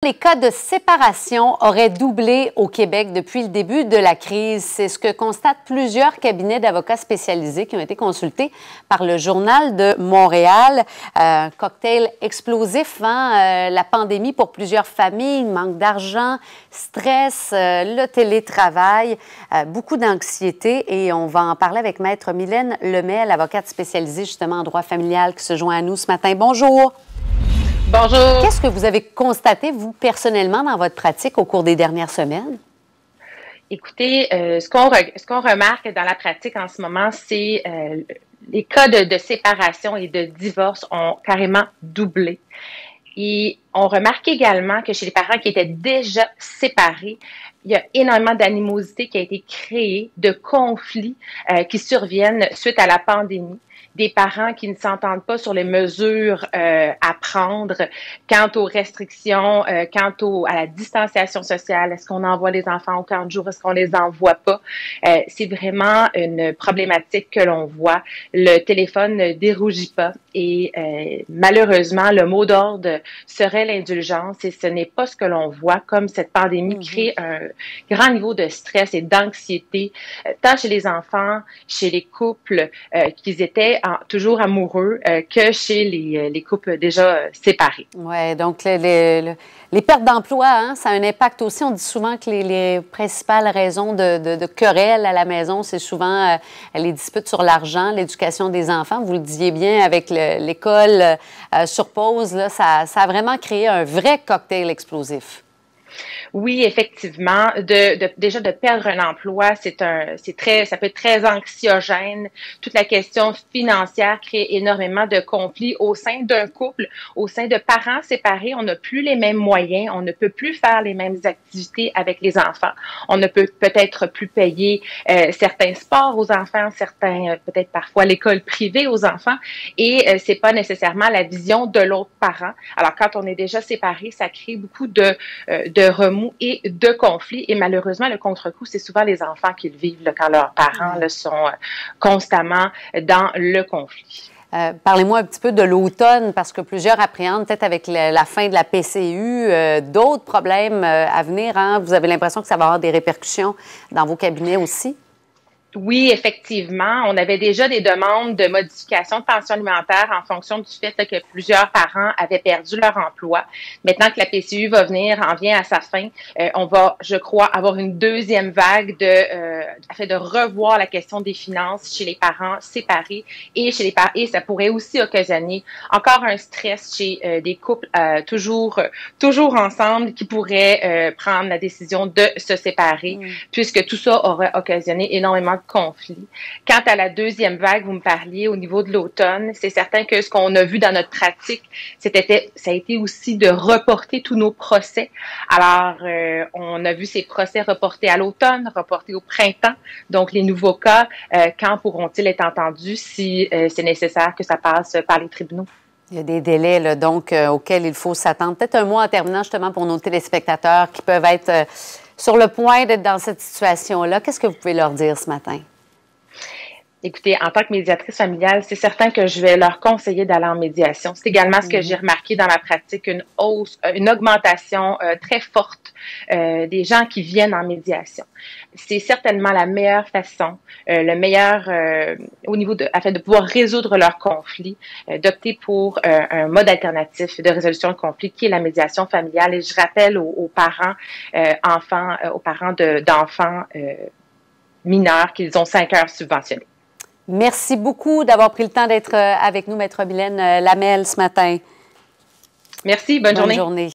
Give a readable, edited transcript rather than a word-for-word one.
Les cas de séparation auraient doublé au Québec depuis le début de la crise. C'est ce que constatent plusieurs cabinets d'avocats spécialisés qui ont été consultés par le Journal de Montréal. Cocktail explosif, la pandémie pour plusieurs familles, manque d'argent, stress, le télétravail, beaucoup d'anxiété. Et on va en parler avec Maître Mylène Lemay, l'avocate spécialisée justement en droit familial qui se joint à nous ce matin. Bonjour. Bonjour. Qu'est-ce que vous avez constaté, vous, personnellement, dans votre pratique au cours des dernières semaines? Écoutez, ce qu'on remarque dans la pratique en ce moment, c'est les cas de séparation et de divorce ont carrément doublé. Et on remarque également que chez les parents qui étaient déjà séparés, il y a énormément d'animosité qui a été créée, de conflits qui surviennent suite à la pandémie. Des parents qui ne s'entendent pas sur les mesures à prendre quant aux restrictions, à la distanciation sociale. Est-ce qu'on envoie les enfants au camp de jour? Est-ce qu'on les envoie pas? C'est vraiment une problématique que l'on voit. Le téléphone ne dérougit pas et malheureusement, le mot d'ordre serait l'indulgence et ce n'est pas ce que l'on voit, comme cette pandémie crée un grand niveau de stress et d'anxiété, tant chez les enfants, chez les couples qu'ils étaient toujours amoureux que chez les couples déjà séparés. Oui, donc les pertes d'emploi, ça a un impact aussi. On dit souvent que les principales raisons de querelles à la maison, c'est souvent les disputes sur l'argent, l'éducation des enfants. Vous le disiez bien avec l'école sur pause, là, ça a vraiment créé un vrai cocktail explosif. Oui, effectivement, déjà de perdre un emploi, ça peut être très anxiogène. Toute la question financière crée énormément de conflits au sein d'un couple, au sein de parents séparés. On n'a plus les mêmes moyens, on ne peut plus faire les mêmes activités avec les enfants. On ne peut peut-être plus payer certains sports aux enfants, peut-être parfois l'école privée aux enfants, et c'est pas nécessairement la vision de l'autre parent. Alors quand on est déjà séparé, ça crée beaucoup de remous et de conflits. Et malheureusement, le contre-coup, c'est souvent les enfants qui le vivent là, quand leurs parents sont constamment dans le conflit. Parlez-moi un petit peu de l'automne, parce que plusieurs appréhendent peut-être avec la fin de la PCU, d'autres problèmes à venir. Vous avez l'impression que ça va avoir des répercussions dans vos cabinets aussi? Oui, effectivement. On avait déjà des demandes de modification de pension alimentaire en fonction du fait que plusieurs parents avaient perdu leur emploi. Maintenant que la PCU en vient à sa fin, on va, je crois, avoir une deuxième vague afin de revoir la question des finances chez les parents séparés et et ça pourrait aussi occasionner encore un stress chez des couples toujours ensemble qui pourraient prendre la décision de se séparer puisque tout ça aurait occasionné énormément de conflit. Quant à la deuxième vague, vous me parliez au niveau de l'automne, c'est certain que ce qu'on a vu dans notre pratique, ça a été aussi de reporter tous nos procès. Alors, on a vu ces procès reportés à l'automne, reportés au printemps. Donc, les nouveaux cas, quand pourront-ils être entendus si c'est nécessaire que ça passe par les tribunaux? Il y a des délais là, donc auxquels il faut s'attendre. Peut-être un mot en terminant justement pour nos téléspectateurs qui peuvent être sur le point d'être dans cette situation-là. Qu'est-ce que vous pouvez leur dire ce matin? Écoutez, en tant que médiatrice familiale, c'est certain que je vais leur conseiller d'aller en médiation. C'est également ce que j'ai remarqué dans ma pratique, une augmentation très forte des gens qui viennent en médiation. C'est certainement la meilleure façon, afin de pouvoir résoudre leurs conflits, d'opter pour un mode alternatif de résolution de conflits qui est la médiation familiale. Et je rappelle aux parents d'enfants mineurs qu'ils ont 5 heures subventionnées. Merci beaucoup d'avoir pris le temps d'être avec nous, Maître Mylène Lemay, ce matin. Merci, bonne journée.